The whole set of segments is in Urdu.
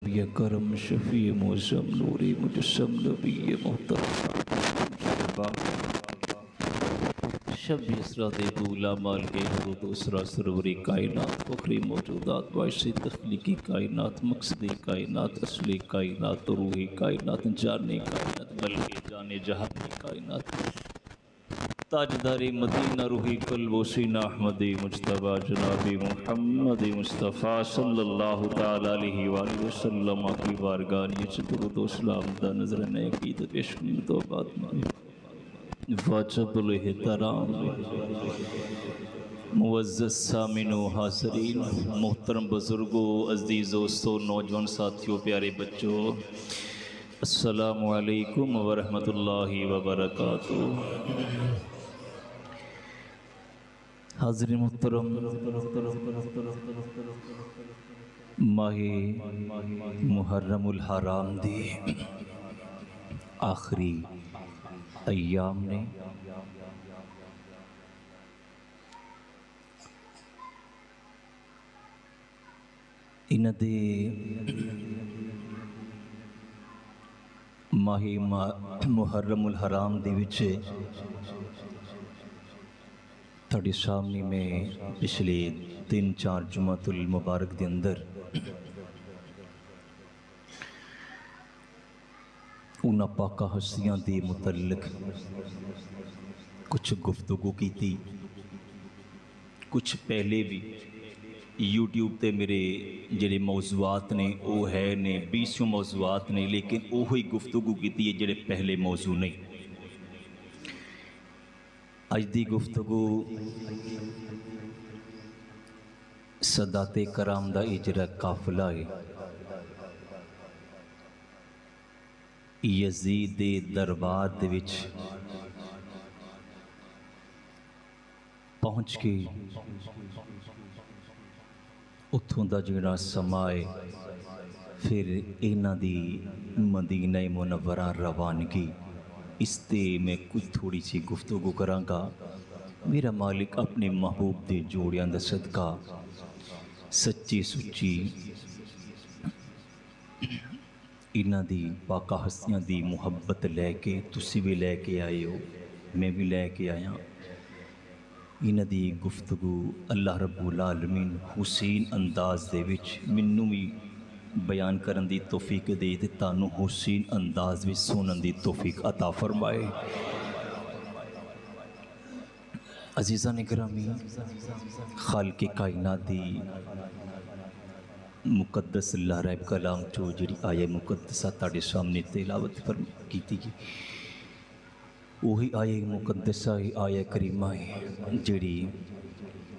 یہ کرم شفیع معظم نوری مجسم نبی محترم شب اسرا دے بولا مال کے حدود اسرا سروری کائنات فخری موجودات باعث تخلیقی کائنات مقصدی کائنات اصلی کائنات روحی کائنات جانی کائنات بلکہ جانے جہانی کائنات تاجداری مدینہ روحی قلب و سینہ احمدی مجتبی جنابی محمد مصطفیٰ صلی اللہ تعالیٰ علیہ وآلہ وسلم کی بارگاہ نیچ درود و سلام دا نظر نیکیت پیش کرنے تو بعد میں واجب الاحترام معزز سامعین و حاضرین محترم بزرگوں عزیز دوستوں نوجوان ساتھیوں پیارے بچوں السلام علیکم ورحمۃ اللہ وبرکاتہ۔ حاضرین محترم ماہ محرم الحرام دی آخری ایام نے انہاں دے ماہ محرم الحرام دے وچ تھوڑے سامنے میں پچھلے 3-4 جمعۃ المبارک دے اندر انہاں پاکہ ہستیاں دے متعلق کچھ گفتگو کی تھی۔ کچھ پہلے بھی یوٹیوب تے میرے جڑے موضوعات نے وہ ہے نے 20 موضوعات نے، لیکن وہی گفتگو کی تھی جڑے پہلے موضوع نہیں۔ اج دی گفتگو سادات کرام دا اجرا قافلہ ہے۔ یزید دے دربار دے وچ پہنچ کے اتھوں دا جڑا سما ہے پھر انہاں دی مدینہ منورہ روانگی، اس تے میں کچھ تھوڑی سی گفتگو کراں گا۔ میرا مالک اپنے محبوب دے جوڑیاں دا صدقہ سچی سچی انہاں دی پاکہ ہستیاں دی محبت لے کے تسی بھی لے کے آئے ہو، میں بھی لے کے آیا۔ انہاں دی گفتگو اللہ رب العالمین حسین انداز دے وچ منوں بھی بیان کرن دی توفیق دے تے تانوں حسین انداز وچ سنن دی توفیق عطا فرمائے۔ عزیزان گرامی، خالق کائنات دی مقدس اللہ رب کلام چو جڑی آیہ مقدسہ تاڑے سامنے تلاوت کیتی گئی، وہی آیہ مقدسہ آیہ کریمہ ہے جڑی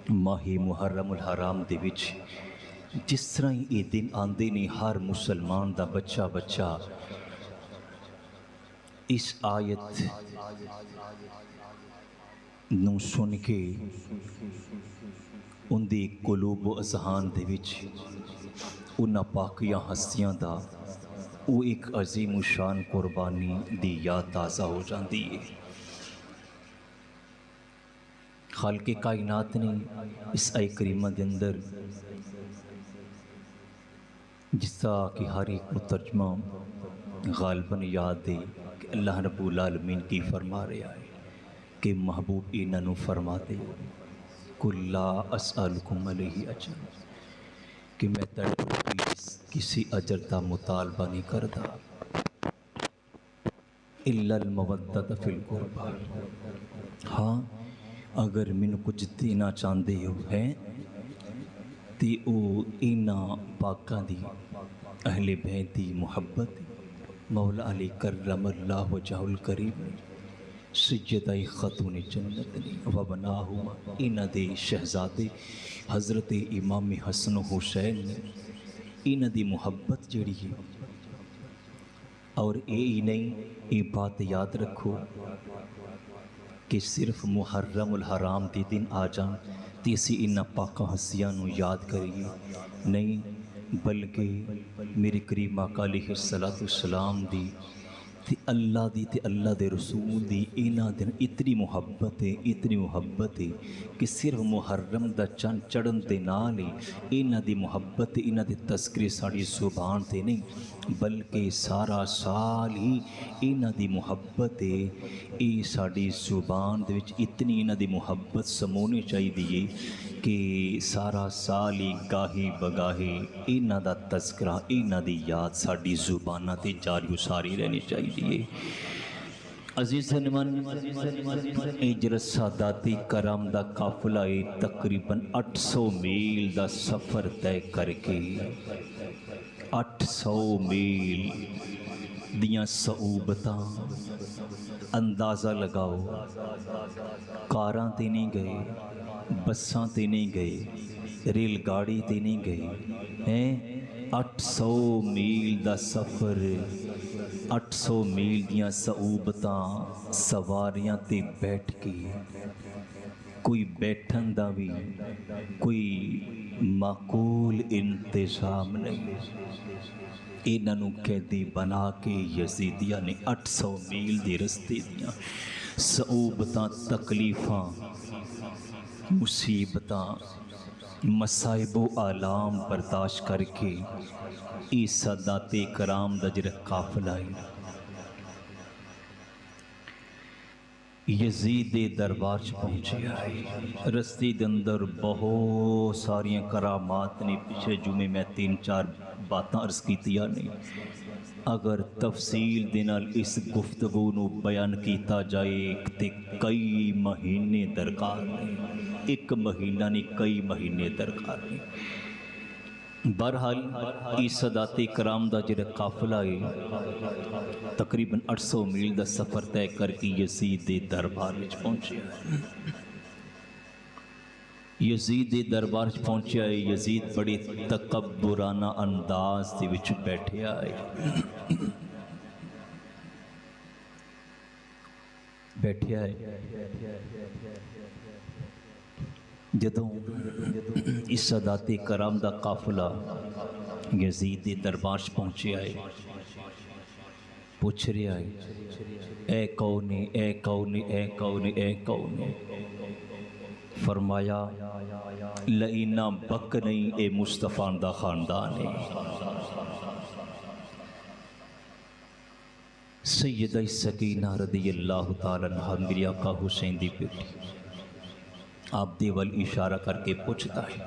ماہ محرم الحرام دے وچ جس طرح یہ دن آندے نے ہر مسلمان دا بچہ اس آیت نو سن کے ان دی قلوب و اذہان دے وچ انہاں پاکیاں ہستیاں دا وہ ایک عظیم و شان قربانی دی یاد تازہ ہو جاندی ہے۔ خالق کائنات نے اس آیہ کریمہ دے اندر جس طرح کہ ہر ایک مترجمہ غالباً یاد ہے کہ اللہ رب العالمین کی فرما رہا ہے کہ محبوب انہاں نو فرما دے قُلْ لَا أَسْأَلُكُمْ عَلَيْهِ أَجْرًا کہ میں تڑپ کسی اجر دا مطالبہ نہیں کردا إِلَّا الْمَوَدَّةَ فِي الْقُرْبَى، ہاں اگر مینوں کچھ دینا چاہندے ہو ہیں تے او انہاں پاکاں دی اہل بیت دی محبت مولا علی کرم اللہ وجہہ الکریم سیدہ خاتون جنت نے وبناہما انہاں دے شہزادے حضرت امام حسن و حسین نے انہاں دی محبت جڑی ہے۔ اور ہی نہیں، یہ بات یاد رکھو کہ صرف محرم الحرام دی دن آ جان تے اسی انہاں پاکاں ہستیاں نو یاد کریے نہیں، بلکہ میرے کریم آقا علیہ الصلوۃ والسلام دی تے اللہ دی تے اللہ دے رسول دی انہاں دے اتنی محبت ہے کہ صرف محرم دا چند چڑھن دے نال ہی انہاں دی محبت انہاں دے تذکرے ساڑی زبان تے نہیں بلکہ سارا سال ہی انہاں دی محبت اے ساڑی زبان دے وچ اتنی انہاں دی محبت سمونی چاہیے کہ سارا سال ہی گاہی بگاہی انہاں دا تذکرہ انہاں دی یاد ساڑی زبانہ تے جاری و ساری رہنی چاہیے۔ عزیز نمان اجرت ساداتی کرام دا قافلہ تقریباً 800 میل دا سفر طے کر کے 800 میل دیاں صعوبتاں اندازہ لگاؤ، کاراں تے نہیں گئے، بساں تے نہیں گئے، ریل گاڑی تے نہیں گئے، 800 میل دا سفر، 800 میل دیاں صعوبتاں سواریاں تے بیٹھ کے، کوئی بیٹھن دا بھی کوئی معقول انتظام نہیں، انہوں قیدی بنا کے یزیدیہ نے 800 میل دی رستے دیاں صعوبتاں تکلیفاں مصیبتاں مصائب و آلام برداشت کر کے ای سادات کرام دا جڑا قافلہ ہے یزید دے دربار چ پہنچیا ہے۔ رستے دے اندر بہت ساریاں کرامات نے، پچھلے جمعے میں 3-4 باتاں عرض کیتیاں نے، اگر تفصیل دے نال اس گفتگو نو بیان کیتا جائے تے کئی مہینے درکار نے، ایک مہینہ نہیں کئی مہینے درکار نے۔ بہرحال ای سادات کرام دا جڑا قافلہ ہے تقریباً 800 میل دا سفر طے کر کے یزید دے دربار وچ پہنچیا ہے۔ یزید دے دربار وچ پہنچیا ہے، یزید بڑے تکبرانہ انداز دے وچ بیٹھیا ہے، بیٹھیا ہے۔ جدوں اس سادات کرام دا قافلہ یزید دے دربار وچ پہنچیا ہے، پوچھ رہا ہے اے کون ہے، اے کون ہے، اے کون ہے، اے کون ہے؟ فرمایا لئینا بک نہیں، اے مصطفیٰ دا خاندان ہے۔ سیدہ سکینہ رضی اللہ تعالیٰ عنہ میری آقا حسین دی بیٹی آپ دے وال اشارہ کر کے پوچھتا ہے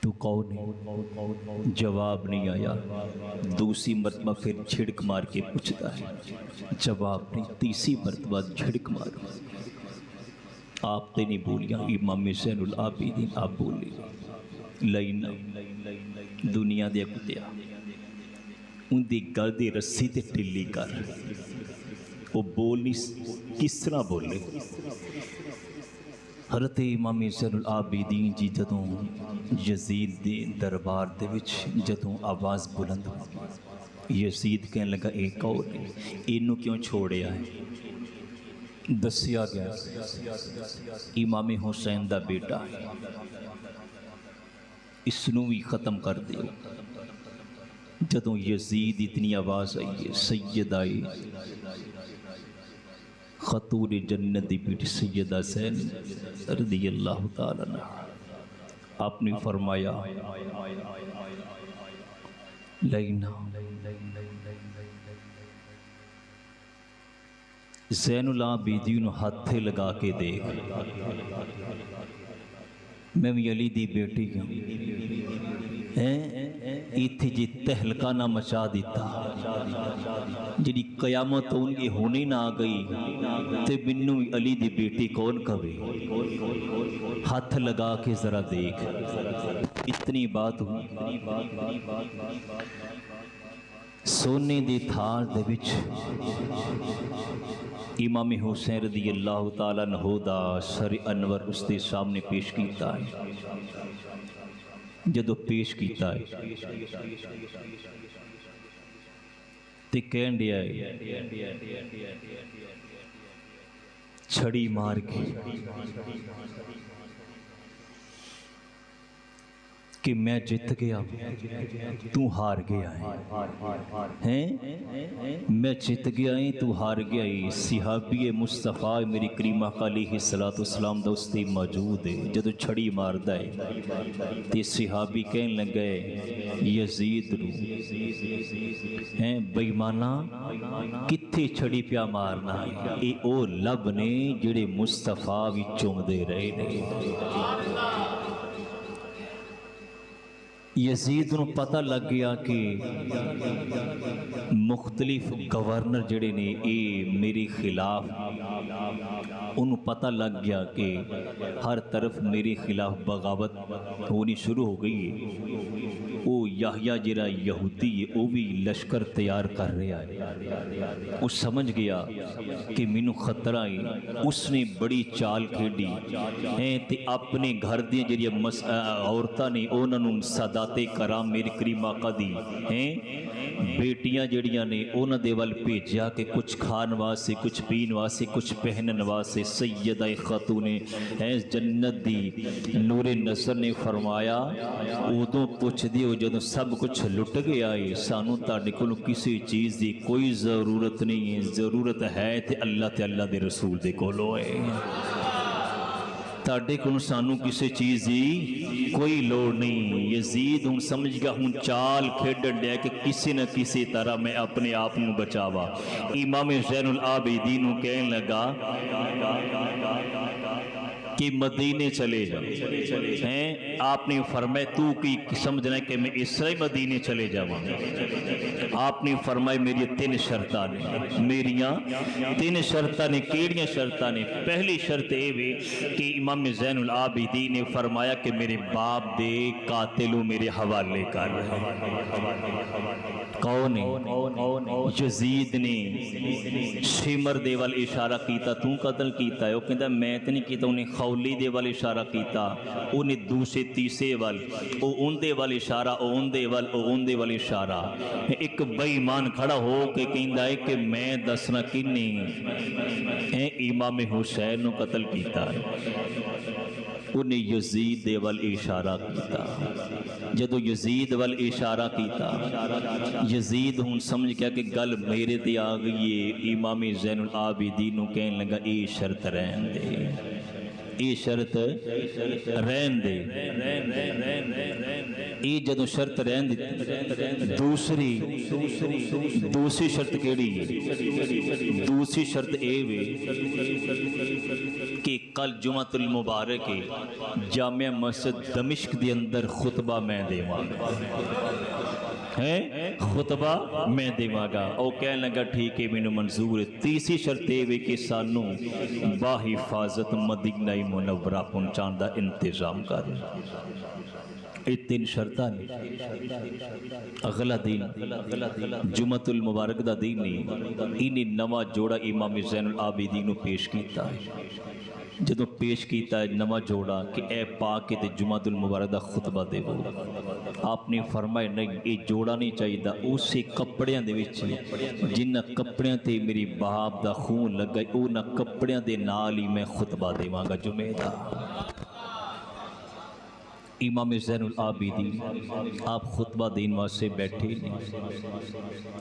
تو کون ہے؟ جواب نہیں آیا، دوسری مرتبہ پھر جھڑک مار کے پوچھتا ہے، جواب نہیں، تیسری مرتبہ جھڑک مار، آپ تے نہیں بولیاں، امام زین العابدین آپ بولی لینا دنیا دے کتیا ان دی گل دی رسی تے ٹلی کر، وہ بول نہیں کس طرح بولے۔ حضرت امام زین العابدین جی جدوں یزید دے دربار دے وچ جدوں آواز بلند یزید کہنے لگا اے کون ہے، اینوں کیوں چھوڑیا ہے؟ دسیا گیا امام حسین دا بیٹا ہے، اس نو بھی ختم کر دیو۔ جدوں یزید اتنی آواز آئی ہے، سیدہ خاتون جنت دی بیٹی سیدہ زین رضی اللہ تعالیٰ عنہ آپ نے فرمایا لینا زین العابدین ہاتھے لگا کے دیکھ، میں بھی علی دی بیٹی ہوں، ایتھی جی تہلکہ نہ مچا دیتا، جی قیامت ان کی ہونے نہ آگئی تے منو علی دی بیٹی کون کبھی، ہاتھ لگا کے ذرا دیکھ، اتنی بات ہوئی۔ سونے دی تھال دے وچ امام حسین رضی اللہ تعالیٰ عنہ دا سر انور اس دے سامنے پیش کیتا ہے، جدو پیش کیتا ہے تے کہن دیا ہے چھڑی مار کے کہ میں جت گیا تو ہار گیا ہے میں جت گیا ہی تو ہار گیا ہی صحابی مصطفیٰ میری کریمہ علیہ الصلوۃ والسلام دوستی موجود ہے جدو چھڑی ماردا ہے تے صحابی کہن لگے یزید رو ہیں بے ایمانا کتھے چھڑی پیا مارنا اے او لب نے جڑے مصطفیٰ بھی چومدے رہے نے یزید نو پتہ لگ گیا کہ مختلف گورنر جڑے نے اے میرے خلاف انہوں پتہ لگ گیا کہ ہر طرف میرے خلاف بغاوت ہونی شروع ہو گئی ہے وہ یحییٰ جڑا یہودی ہے وہ بھی لشکر تیار کر رہا ہے وہ سمجھ گیا کہ مینو خطرہ ہے اس نے بڑی چال کھیڑی تے اپنے گھر دیا جڑی عورتاں نے انہوں صدا کرام میری کریم آقا دی بیٹیاں جڑیاں نے انہاں دے ول بھیجیا کہ کچھ کھان واسطے کچھ پین واسطے کچھ پہنن واسطے سیدہ خاتون جنت دی نور نظر نے فرمایا ادوں پوچھ دیو جدوں سب کچھ لٹ گیا ہے سانو تہاڈے کول کسی چیز دی کوئی ضرورت نہیں ہے ضرورت ہے تے اللہ دے رسول دے کولوں ہے تاڑے کو سانو کسی چیز دی کوئی لوڑ نہیں یزید ہوں سمجھ گیا ہوں چال کھیڑن دیا کہ کسی نہ کسی طرح میں اپنے آپ نو بچاوا امام زین العابدین کہنے لگا کہ مدینے چلے جا ہیں آپ نے فرمایا تو کی سمجھنا ہے کہ میں اس طرح مدینے چلے جاواں آپ نے فرمایا میری تین شرطاں نے میریاں تین شرطاں نے کیڑیاں شرطاں نے پہلی شرط اے وے کہ امام زین العابدین نے فرمایا کہ میرے باپ دے قاتلوں میرے حوالے کر کون ہے یزید نے شمر دے وال اشارہ کیتا تو قتل کیتا ہے وہ کہندا میں تے نہیں کیتا انہیں خولی دے وال اشارہ کیتا انہیں دوسرے تیسرے وال او ان دے وال اشارہ او ان دے وال او ان دے وال اشارہ ایک بے ایمان کھڑا ہو کے کہندا ہے کہ میں دسنا کنے اے امام حسین نو قتل کیتا ہے انہیں یزید دے وال اشارہ کیتا جدو یزید وال اشارہ کیتا یزید ہوں سمجھ کیا کہ گل میرے تے آ گئی ہے امام زین العابدین نو کہنے لگا اے شرط رہن دے اے شرط رہن دے اے جدو شرط رہن دے دوسری شرط کیڑی ہے دوسری شرط اے وے کہ کل جمعۃ المبارک جامع مسجد دمشق دے اندر خطبہ میں دیواں خطبہ میں دیواں گا او کہنے لگا ٹھیک ہے مینوں منظور ہے تیسری شرط اے وے کہ سانو باحفاظت مدینہ منورہ پہنچان دا انتظام کر اے تین شرطاں نے اگلا دن جمعۃ المبارک دا دن نہیں انہیں نواں جوڑا امام زین العابدین نو پیش کیتا ہے جدو پیش کیتا ہے نواں جوڑا کہ اے پاک تے جمعۃ المبارک دا خطبہ دے وہ آپ نے فرمایا نہیں یہ جوڑا نہیں چاہیے دا اسی کپڑیاں دے وچ جنہ کپڑیاں تے میری باپ دا خون لگ گئی اونا کپڑیاں دے نال ہی میں خطبہ دیواں گا جمعہ دا امام زین العابدین آپ خطبہ دین واسطے بیٹھے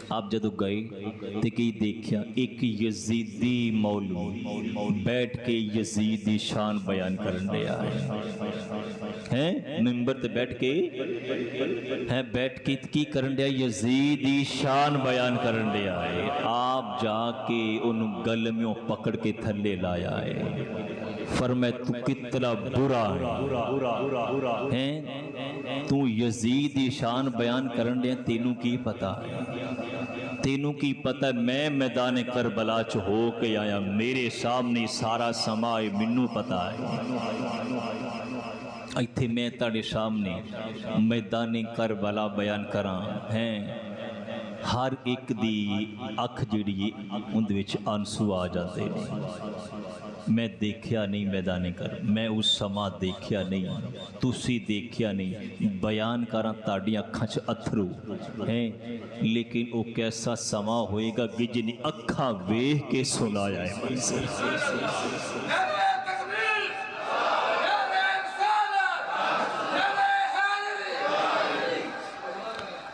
آپ جدو گئے تے کی دیکھیا ایک یزیدی مولوی بیٹھ کے یزیدی شان بیان کرن دیا ہے منبر تے بیٹھ کے کی کرن دیا یزیدی شان بیان کرن دیا ہے آپ جا کے ان گلمیوں پکڑ کے تھلے لایا ہے فرمائے تو کتنا برا ہے تو یزیدی شان بیان کرن دیا تینوں کی پتا ہے تینوں کی پتہ میں میدان کربلا چ ہو کے آیا میرے سامنے سارا سمائے منوں پتہ ہے ایتھے میں تاڑے سامنے میدان کربلا بیان کراں ہیں ہر ایک دی اکھ جڑی اندھ وچ آنسو آ جاتے میں دیکھیا نہیں میدان کر میں اس سما دیکھیا نہیں تسی دیکھیا نہیں بیان کراں تاڑیاں کھنچ اتھرو ہیں لیکن وہ کیسا سما ہوئے گا کہ جنہیں اکھاں ویہ کے سنایا ہے منظر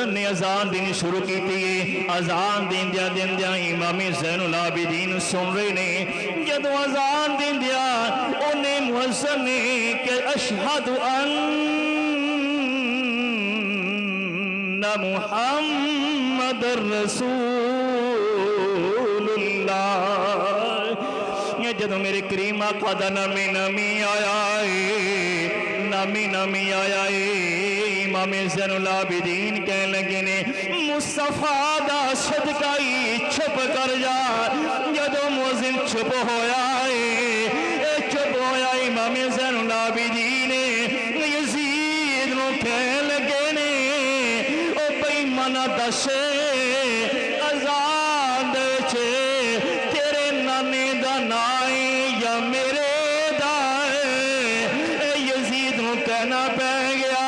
مؤذن نے اذان دینی شروع کی تھی اذان دیندیا امام زین العابدین سن رہے نے جدو اذان دیندیا انہیں مؤذن نے کہ اشہد ان محمد اللہ یہ جدو میرے کریم آقا دا نامی آیا ہے نامی آیا ہے امام زین العابدین کہنے لگے نے مصطفیٰ دا صدقائی چھپ کر جا جدو مؤذن چھپ ہویا ہے چھپ ہویا امام زین العابدین یزید نو کہنے لگے نے او بھئی منا دسے اذان دے چھے تیرے نانے دا نائی یا میرے یزید نو کہنا پہ گیا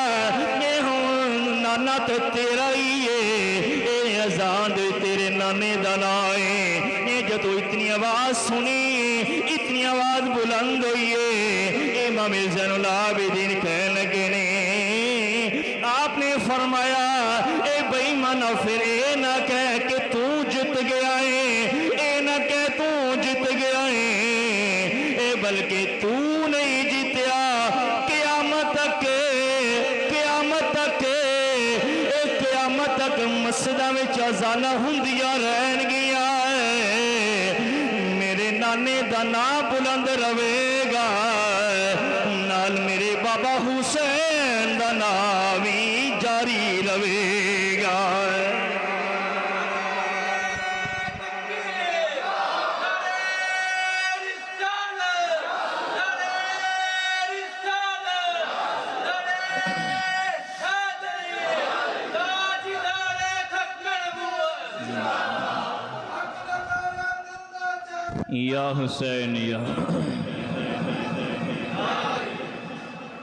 یہ ہوں نانا تو تیرا ہی ہے اذان دے تیرے نانے دا نائی یہ جدو اتنی آواز سنی اتنی آواز بلند ہوئی ہے امام زین العابدین کہنے لگے نے آپ نے فرمایا اے بھئی مانا پھر اے نہ کہہ کہ تو جت گیا ہے اے نہ کہہ تو جت گیا ہے بلکہ تو نہیں جتیا قیامت تک مسجدہ میں اذاناں ہوندیاں رہن گیا ہے میرے نانے دا نام بلند رہے گا نال میرے بابا حسین دا نام بھی جاری رہے گا یا حسین یا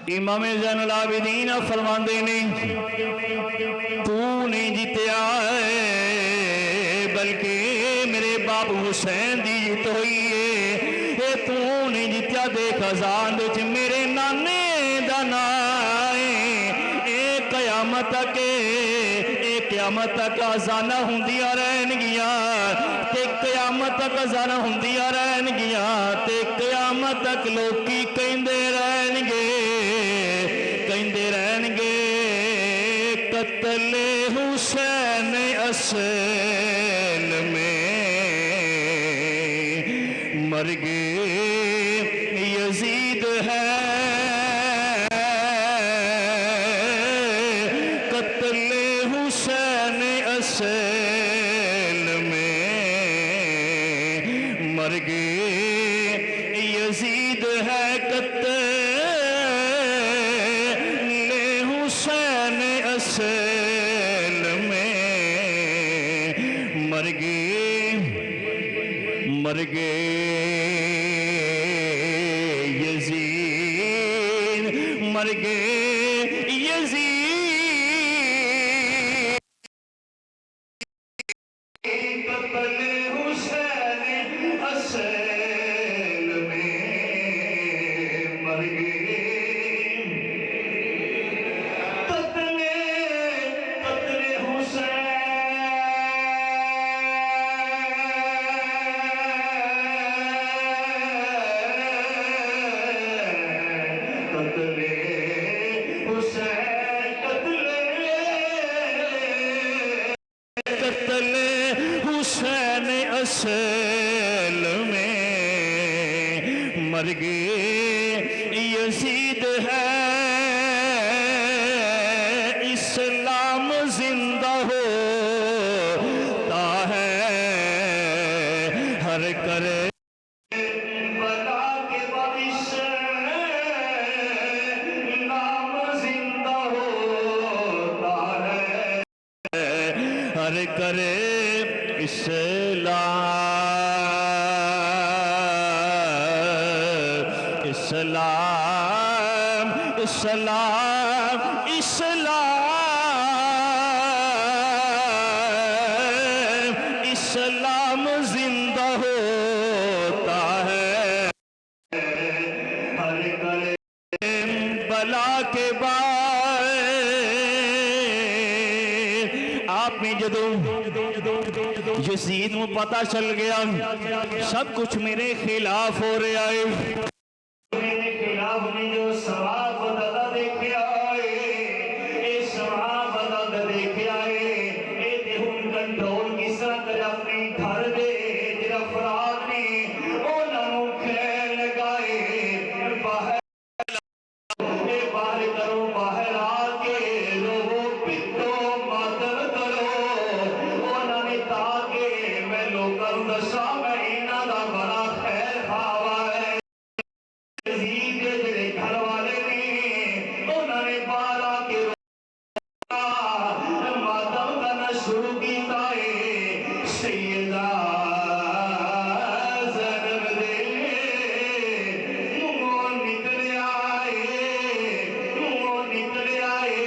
امام زین العابدین فرماندے نے تو نہیں جیتیا ہے بلکہ میرے باپ حسین دی جیت ہوئی ہے تو نہیں جیتیا دیکھ اذان دے چھ میرے نانے دا نائے قیامت تک اذاناں ہوندیاں رہن گیاں تے قیامت تک اذاناں ہوندیاں رہن گیاں تے قیامت تک لوکی کہندے رہن گے قتل حسین اصل میں مر گئے یزید ہے قتل حسین اصل میں مر گئے یزید ہے قتل حسین اصل میں مر گئے یزید مر گئے یزید قتل حسین اصل میں مر گئے قتل حسین قتل حسین اصل میں مر گئے یزید ہے اسلام زندہ ہوتا ہے ہر کرے ہر کرے اسلام اسلام اسلام اسلام اسلام زندہ ہوتا ہے ہر کرے بلا کے بعد یزید نو پتہ چل گیا سب کچھ میرے خلاف ہو رہا ہے میرے خلاف نے جو سواب بدلہ دیکھیا ہے اے سواب بدلہ دیکھیا ہے اے دیہن کنٹرول کس طرح کر اپنے گھر دے جر افراد نے انہوں کھیل لگائے باہر کرو باہر آکے لوگوں پتو ماتر کرو انہوں نے تاکہ میں لوگوں دسا میں انہوں دا بڑا خیر خواہ ہے یزید کے جڑے گھر والے نے انہوں نے بالا کے ماتم کرنا شروع کیتا ہے سیدہ زینب دے منہوں نکل آئے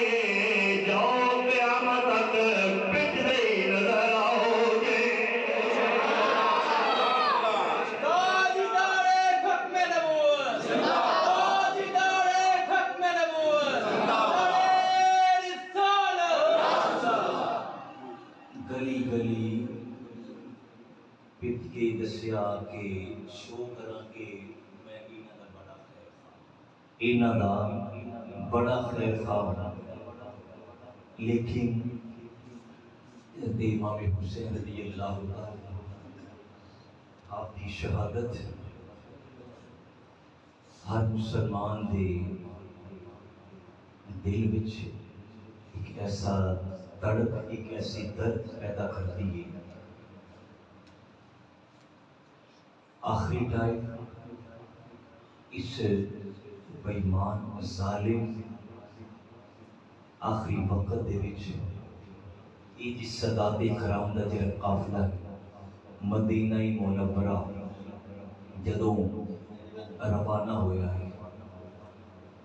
جاؤ قیامت تک پٹ دے نظر آؤ گے گلی گلی پٹ کے دسیا کہ شو کرا کہ میں انہاں دا بڑا خیر خواہ لیکن امام حسین رضی اللہ تعالی آپ کی شہادت ہر مسلمان دے دل وچ ایک ایسا تڑپ ایک ایسی درد پیدا کرتی ہے آخری ٹائم اس بےمان ظالم آخری وقت دے وچ یہ جس سادات کرام دا جڑا قافلہ مدینہ منورہ جدوں روانہ ہویا ہے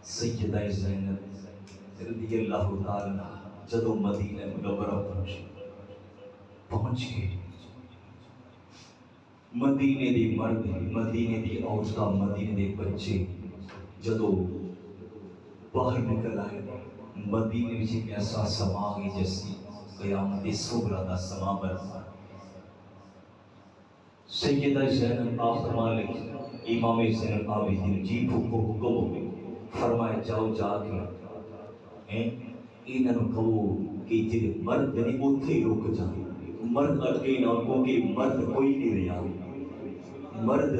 سیدہ زینب رضی اللہ تعالی عنہ جدوں مدینہ منورہ پہنچ گئے مدینے دی مرد مدینے دی عورتاں مدینے دے بچے جدوں باہر نکل آئے مدینے وچ ایک ایسا سما ہے جیسی قیامت صغریٰ دا سما برسا سیدہ زینب آپ مالک امام زین العابدین جی پھوکو حکم ہو گئے فرمائے جاؤ جا کے انہوں کہو کہ جنہیں مرد نے اتھے ہی رک جائیں مرد اٹکے نہ کیونکہ مرد کوئی نہیں رہا مرد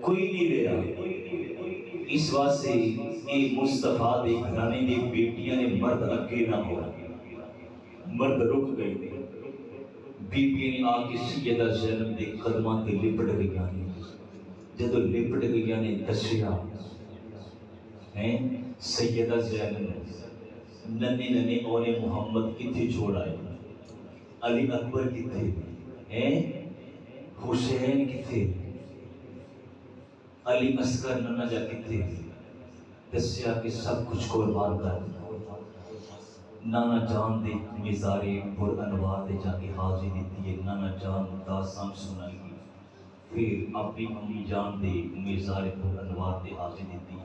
کوئی نہیں رہا اس واسطے ایک مصطفیٰ دے گھرانے دے بیٹیاں نے مرد اٹکے نہ ہو مرد رک گئے بی بی نے آ کے سیدہ زینب دے قدماں تے لپٹ گیا نے جدو لپٹ گیا نے دسیا سیدہ زینب ننے ننے اولے محمد کتھے چھوڑ آئے علی اکبر کتھے حسین کتھے علی اصغر ننا جا کتھے دسیا کہ سب کچھ قربان کر نانا جان دے مزارے پر انوار دے جا کے حاضری دیتی ہے نانا جان داستان سنائی گی پھر اپنی امی جان دے مزارے پر انوار دے حاضری دیتی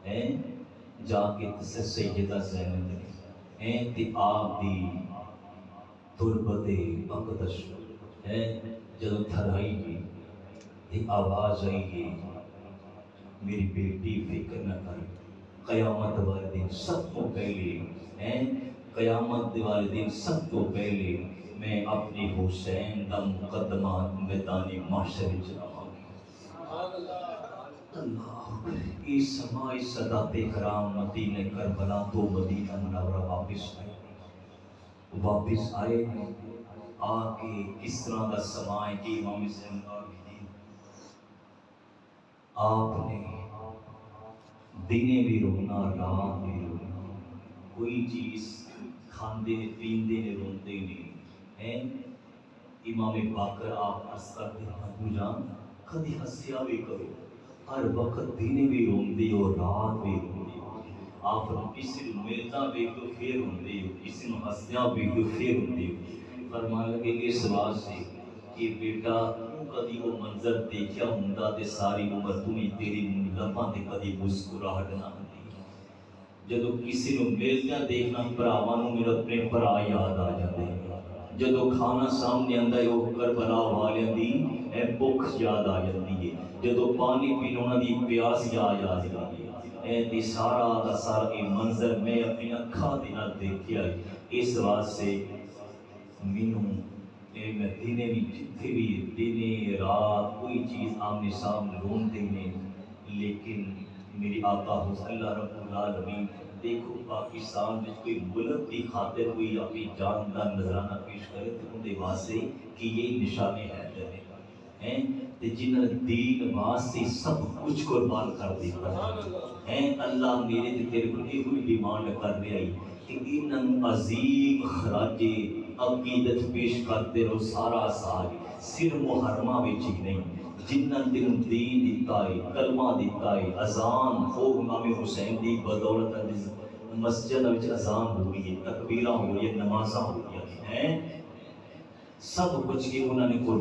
ہے جا کے سیدہ زینب تے آپ دی تربت اقدس جدو تھرائی گئی تے آواز آئی گئی میری بیٹی فکر نہ کر قیامت والے دن سب کو پہلے قیامت والے دن سب کو پہلے میں اپنی حسین دا مقدمہ میدان محشر چلاواں گی اللہ اس سمائی صدات کرام مدینہ کربلا تو مدینہ منورہ واپس آئے ہیں آ کے کس طرح دا سمائے کہ امام زین العابدین آپ نے دنے بھی رونا رات بھی رونا کوئی چیز کھاندے پیندے نے روندے نہیں امام باقر آپ عرض کرتے ہیں ابو جان کدی ہنسیا بھی کرو ہر وقت دنے بھی روندے اور رات بھی روندے آپ کسی کو ملتا بھی تو پھر روندے کسی کو ہنسیا بھی تو پھر روندے فرمان لگے کہ اس بات سے کہ بیٹا کدی وہ منظر دیکھیا ہوندا تے ساری عمر تمہیں تیری لباں تے کدی مسکراہٹ نہ ہوندی جدو کسی کو ملدیاں دیکھنا بھراواں نوں میرے اپنے بھرا یاد آ جاندے جدو کھانا سامنے آتا ہے وہ کربلا والوں دی بھوک یاد آ جاتی ہے، جدو پانی پینا انہوں دی پیاس یاد آ جاتی ہے۔ تے سارا دا سارا یہ منظر میں اپنی اکھاں دے نال دیکھیا ہے۔ اس واسطے مینوں میں دنے بھی جتھے بھی دنے رات کوئی چیز آمنے سامنے ڈھونڈتے نے، لیکن میری آقا ہو اللہ رب العالمین دیکھو پاکستان میں کوئی ملک کی خاطر کوئی اپنی جان کا نذرانہ پیش کرے تو ان کے واسطے کہ یہ نشانے ہیں جنہوں نے دین واسطے سب کچھ قربان کر دیتا ہے۔ اللہ میرے تے تیرے کو یہ کوئی ڈیمانڈ کر رہا ہے کہ انہوں عظیم خراج عقیدت پیش کرتے رہو، سارا سال صرف محرمہ وچ ہی نہیں، جنہوں نے دین دیتا ہے، کلمہ دیتا ہے، اذان ہو امام حسین دی بدولت مسجد وچ اذان ہو رہی ہے، تکبیراں ہو رہی ہے، نمازاں ہو رہی ہیں، سب کچھ یہ انہوں نے